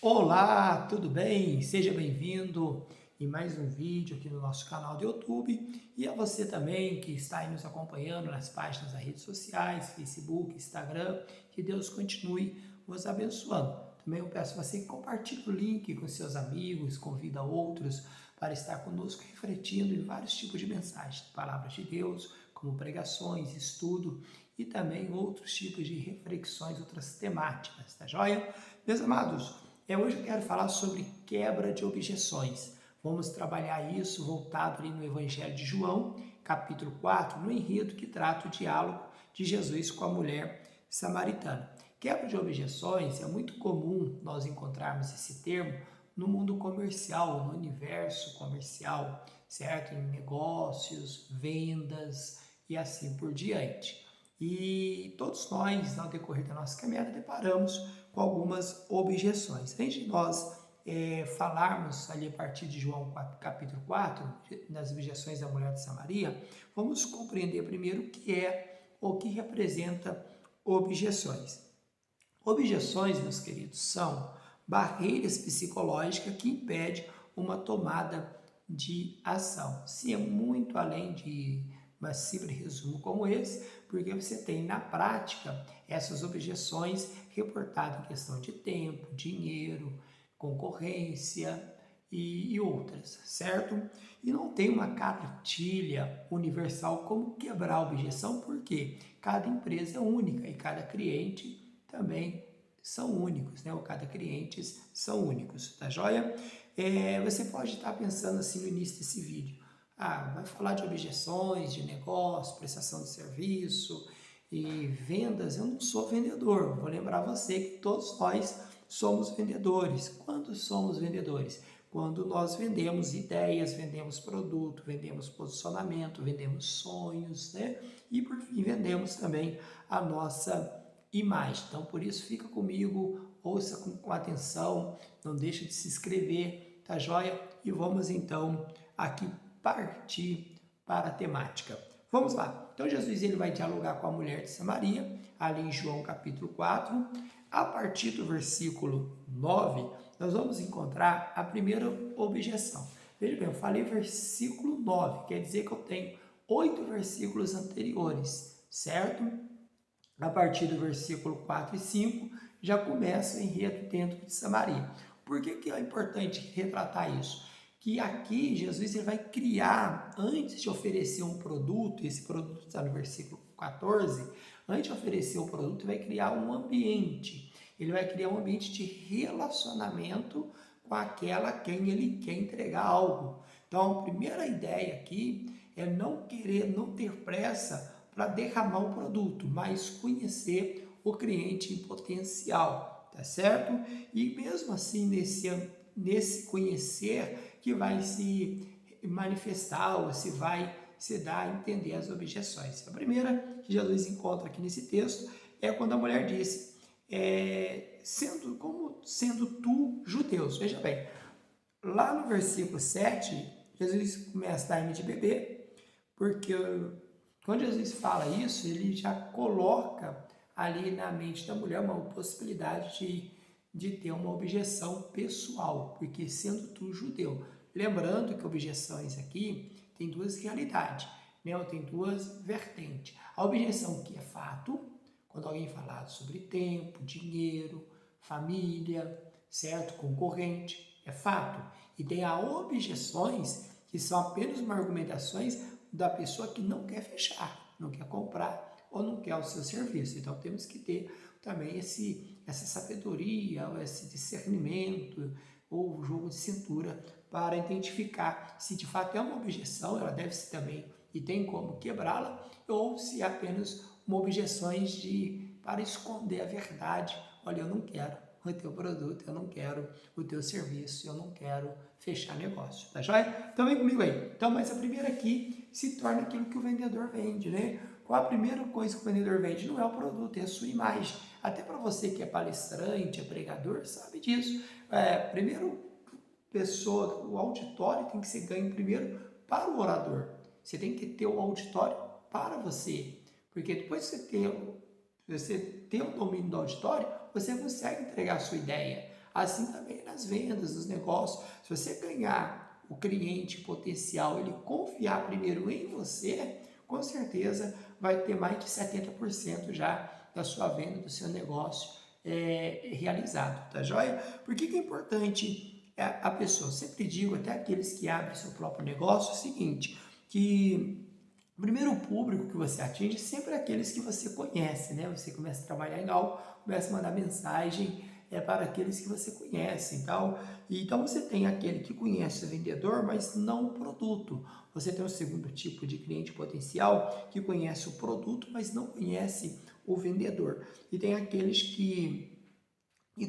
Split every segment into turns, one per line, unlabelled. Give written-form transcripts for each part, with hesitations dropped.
Olá, tudo bem? Seja bem-vindo em mais um vídeo aqui no nosso canal do YouTube e a você também que está aí nos acompanhando nas páginas das redes sociais, Facebook, Instagram, que Deus continue vos abençoando. Também eu peço a você que compartilhe o link com seus amigos, convida outros para estar conosco refletindo em vários tipos de mensagens, palavras de Deus, como pregações, estudo e também outros tipos de reflexões, outras temáticas, tá joia? Meus amados, hoje eu quero falar sobre quebra de objeções. Vamos trabalhar isso voltado ali no Evangelho de João, capítulo 4, no enredo que trata o diálogo de Jesus com a mulher samaritana. Quebra de objeções é muito comum nós encontrarmos esse termo no mundo comercial, no universo comercial, certo? Em negócios, vendas e assim por diante. E todos nós, no decorrer da nossa caminhada, deparamos com algumas objeções. Antes de nós falarmos ali a partir de João 4, capítulo 4, nas objeções da mulher de Samaria, vamos compreender primeiro o que é ou o que representa objeções. Objeções, meus queridos, são barreiras psicológicas que impedem uma tomada de ação. Se é muito além de um simples resumo como esse, porque você tem na prática essas objeções reportadas em questão de tempo, dinheiro, concorrência e outras, certo? E não tem uma cartilha universal como quebrar a objeção, porque cada empresa é única e cada cliente também são únicos, né? Ou cada clientes são únicos, tá joia? Você pode estar pensando assim no início desse vídeo, vai falar de objeções, de negócio, prestação de serviço e vendas. Eu não sou vendedor, vou lembrar você que todos nós somos vendedores. Quando somos vendedores? Quando nós vendemos ideias, vendemos produto, vendemos posicionamento, vendemos sonhos, né? E por fim vendemos também a nossa imagem. Então por isso fica comigo, ouça com atenção, não deixe de se inscrever, tá joia? E vamos então aqui partir para a temática. Vamos lá. Então Jesus ele vai dialogar com a mulher de Samaria, ali em João capítulo 4. A partir do versículo 9, nós vamos encontrar a primeira objeção. Veja bem, eu falei versículo 9, quer dizer que eu tenho 8 versículos anteriores, certo? A partir do versículo 4 e 5, já começa o enredo dentro de Samaria. Por que é importante retratar isso? Que aqui Jesus ele vai criar, antes de oferecer um produto, esse produto está no versículo 14, antes de oferecer o produto, ele vai criar um ambiente. Ele vai criar um ambiente de relacionamento com aquela a quem ele quer entregar algo. Então, a primeira ideia aqui é não ter pressa para derramar o produto, mas conhecer o cliente em potencial, tá certo? E mesmo assim, nesse conhecer que vai se manifestar ou se vai se dar a entender as objeções. A primeira que Jesus encontra aqui nesse texto é quando a mulher disse, sendo tu judeus. Veja bem, lá no versículo 7, Jesus começa a dar de beber, porque quando Jesus fala isso, ele já coloca ali na mente da mulher uma possibilidade de ter uma objeção pessoal, porque sendo tu judeu. Lembrando que objeções aqui tem duas realidades, né? Tem duas vertentes. A objeção que é fato, quando alguém falar sobre tempo, dinheiro, família, certo? Concorrente, é fato. E tem a objeções, que são apenas uma argumentações da pessoa que não quer fechar, não quer comprar ou não quer o seu serviço. Então temos que ter também essa sabedoria, esse discernimento ou jogo de cintura para identificar se de fato é uma objeção, ela deve ser também e tem como quebrá-la, ou se é apenas uma objeção para esconder a verdade. Olha, eu não quero o teu produto, eu não quero o teu serviço, eu não quero fechar negócio, tá joia? Então vem comigo aí. Então, mas a primeira aqui se torna aquilo que o vendedor vende, né? Qual a primeira coisa que o vendedor vende? Não é o produto, é a sua imagem. Até para você que é palestrante, é pregador, sabe disso. Primeiro, o auditório tem que ser ganho primeiro para o orador. Você tem que ter o auditório para você. Porque depois que você ter o domínio do auditório, você consegue entregar a sua ideia. Assim também nas vendas, nos negócios. Se você ganhar o cliente potencial, ele confiar primeiro em você, com certeza vai ter mais de 70% já da sua venda, do seu negócio realizado, tá joia? Por que é importante a pessoa? Sempre digo, até aqueles que abrem seu próprio negócio, é o seguinte, que o primeiro público que você atinge sempre é aqueles que você conhece, né? Você começa a trabalhar em algo, começa a mandar mensagem para aqueles que você conhece e tal. Então você tem aquele que conhece o vendedor, mas não o produto. Você tem o segundo tipo de cliente potencial que conhece o produto, mas não conhece o vendedor. E tem aqueles que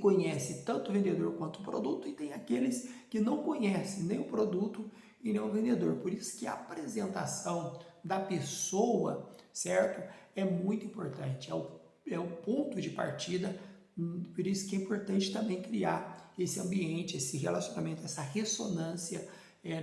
conhece tanto o vendedor quanto o produto, e tem aqueles que não conhecem nem o produto e nem o vendedor. Por isso que a apresentação da pessoa, certo? É muito importante, é o ponto de partida. Por isso que é importante também criar esse ambiente, esse relacionamento, essa ressonância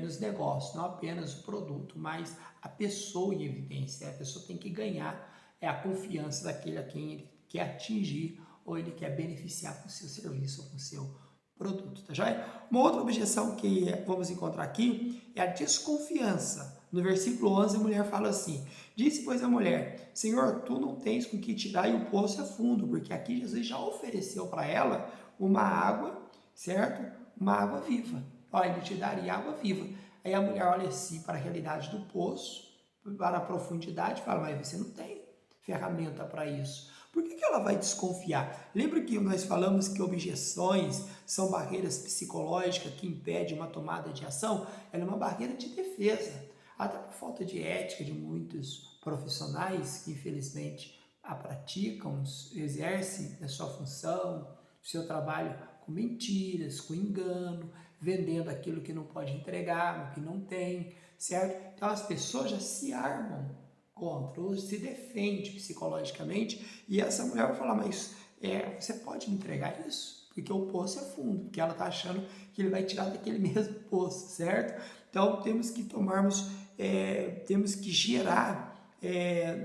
nos negócios, não apenas o produto, mas a pessoa em evidência. A pessoa tem que ganhar a confiança daquele a quem ele quer atingir ou ele quer beneficiar com o seu serviço ou com o seu produto, tá joia? Uma outra objeção que vamos encontrar aqui é a desconfiança. No versículo 11, a mulher fala assim: disse, pois, a mulher: Senhor, tu não tens com que tirar e o poço é fundo, porque aqui Jesus já ofereceu para ela uma água, certo? Uma água viva. Olha, ele te daria água viva. Aí a mulher olha assim para a realidade do poço, para a profundidade, e fala: mas você não tem ferramenta para isso. Por que ela vai desconfiar? Lembra que nós falamos que objeções são barreiras psicológicas que impedem uma tomada de ação? Ela é uma barreira de defesa, até por falta de ética de muitos profissionais que infelizmente a praticam, exercem a sua função, o seu trabalho com mentiras, com engano, vendendo aquilo que não pode entregar, o que não tem, certo? Então as pessoas já se armam contra, ou se defende psicologicamente, e essa mulher vai falar: mas você pode me entregar isso? Porque o poço é fundo, porque ela está achando que ele vai tirar daquele mesmo poço, certo? Então temos que temos que gerar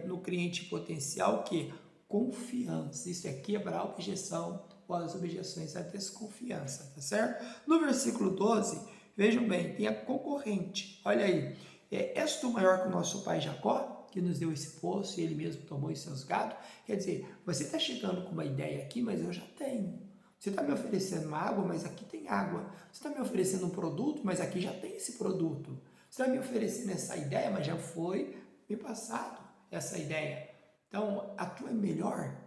no cliente potencial que confiança. Isso é quebrar a objeção ou as objeções à desconfiança, tá certo? No versículo 12, vejam bem, tem a concorrente. Olha aí, és tu maior que o nosso pai Jacó, que nos deu esse poço e ele mesmo tomou os seus gados? Quer dizer, você está chegando com uma ideia aqui, mas eu já tenho. Você está me oferecendo uma água, mas aqui tem água. Você está me oferecendo um produto, mas aqui já tem esse produto. Você está me oferecendo essa ideia, mas já foi me passado essa ideia. Então, a tua é melhor.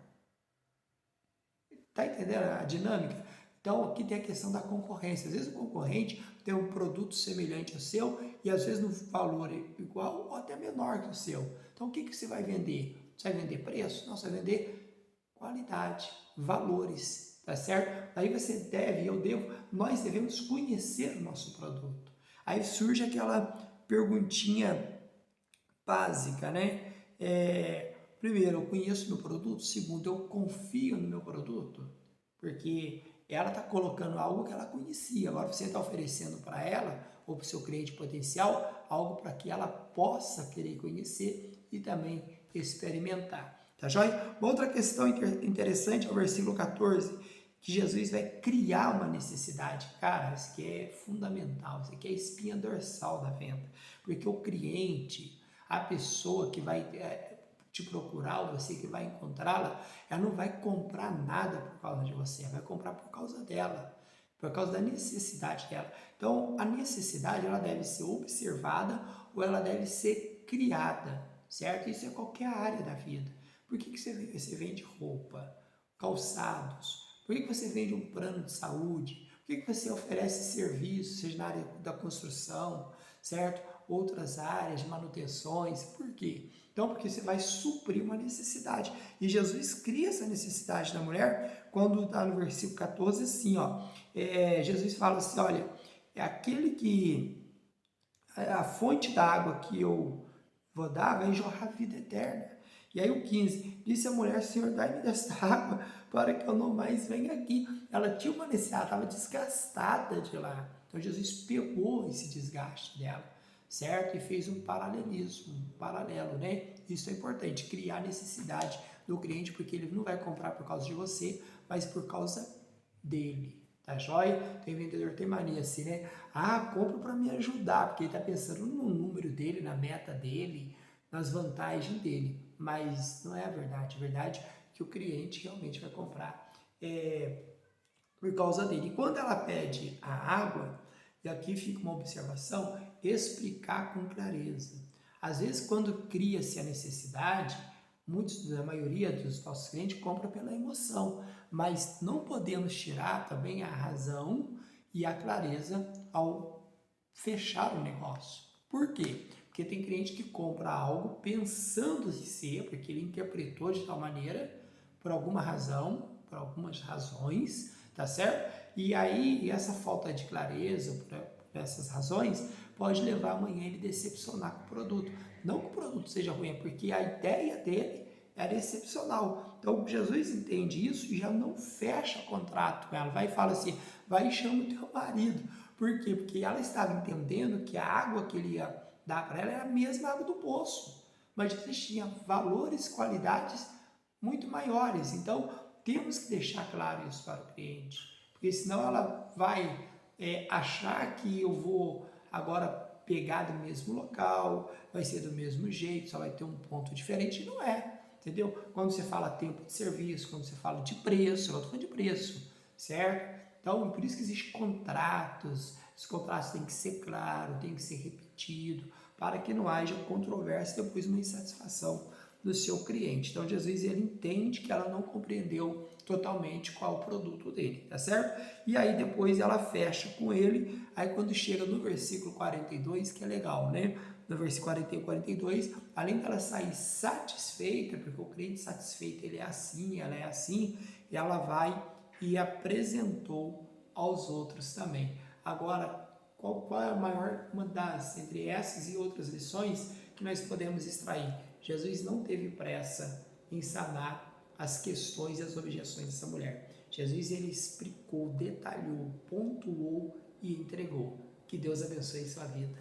Está entendendo a dinâmica? Então, aqui tem a questão da concorrência. Às vezes o concorrente tem um produto semelhante ao seu e às vezes no valor igual ou até menor que o seu. Então, o que você vai vender? Você vai vender preço? Não, você vai vender qualidade, valores, tá certo? Aí você deve, nós devemos conhecer o nosso produto. Aí surge aquela perguntinha básica, né? Primeiro, eu conheço meu produto. Segundo, eu confio no meu produto. Porque ela está colocando algo que ela conhecia. Agora você está oferecendo para ela, ou para o seu cliente potencial, algo para que ela possa querer conhecer e também experimentar. Tá joia? Uma outra questão interessante é o versículo 14, que Jesus vai criar uma necessidade. Cara, isso aqui é fundamental, isso aqui é a espinha dorsal da venda. Porque o cliente, a pessoa que vai te procurar, ou você que vai encontrá-la, ela não vai comprar nada por causa de você, ela vai comprar por causa dela, por causa da necessidade dela. Então, a necessidade, ela deve ser observada ou ela deve ser criada, certo? Isso é qualquer área da vida. Por que você vende roupa, calçados? Por que você vende um plano de saúde? Por que você oferece serviços, seja na área da construção, certo? Outras áreas de manutenções. Por quê? Então, porque você vai suprir uma necessidade. E Jesus cria essa necessidade da mulher quando está no versículo 14 assim, ó. Jesus fala assim: olha, é aquele que a fonte da água que eu vou dar vai jorrar vida eterna. E aí o 15, disse a mulher: Senhor, dai-me desta água para que eu não mais venha aqui. Ela tinha uma necessidade, estava desgastada de lá. Então Jesus pegou esse desgaste dela, certo? E fez um paralelismo, um paralelo, né? Isso é importante, criar necessidade do cliente, porque ele não vai comprar por causa de você, mas por causa dele, Tá joia? Tem vendedor que tem mania assim, né? Ah, compra para me ajudar, porque ele tá pensando no número dele, na meta dele, nas vantagens dele. Mas não é a verdade. A verdade é que o cliente realmente vai comprar por causa dele. E quando ela pede a água, e aqui fica uma observação, explicar com clareza. Às vezes, quando cria-se a necessidade, a maioria dos nossos clientes compra pela emoção, mas não podemos tirar também a razão e a clareza ao fechar o negócio. Por quê? Porque tem cliente que compra algo pensando em ser, porque ele interpretou de tal maneira, por alguma razão, por algumas razões, tá certo? E aí, essa falta de clareza, por essas razões, pode levar amanhã ele decepcionar com o produto. Não que o produto seja ruim, é porque a ideia dele era excepcional. Então, Jesus entende isso e já não fecha contrato com ela. Vai e fala assim, vai e chama o teu marido. Por quê? Porque ela estava entendendo que a água que ele ia dar para ela era a mesma água do poço. Mas Jesus tinha valores, qualidades muito maiores. Então, temos que deixar claro isso para o cliente. Porque senão ela vai achar que eu vou agora pegar do mesmo local, vai ser do mesmo jeito, só vai ter um ponto diferente. Não é, entendeu? Quando você fala tempo de serviço, quando você fala de preço, eu estou falando de preço, certo? Então, por isso que existem contratos, os contratos têm que ser claros, têm que ser repetidos, para que não haja controvérsia e depois uma insatisfação do seu cliente. Então, Jesus, ele entende que ela não compreendeu totalmente qual o produto dele, tá certo? E aí depois ela fecha com ele, aí quando chega no versículo 42, que é legal, né? No versículo 41 e 42, além dela sair satisfeita, porque o cliente satisfeito ele é assim, ela é assim, e ela vai e apresentou aos outros também. Agora, qual é a maior, uma das, entre essas e outras lições que nós podemos extrair? Jesus não teve pressa em sanar as questões e as objeções dessa mulher. Jesus, ele explicou, detalhou, pontuou e entregou. Que Deus abençoe sua vida.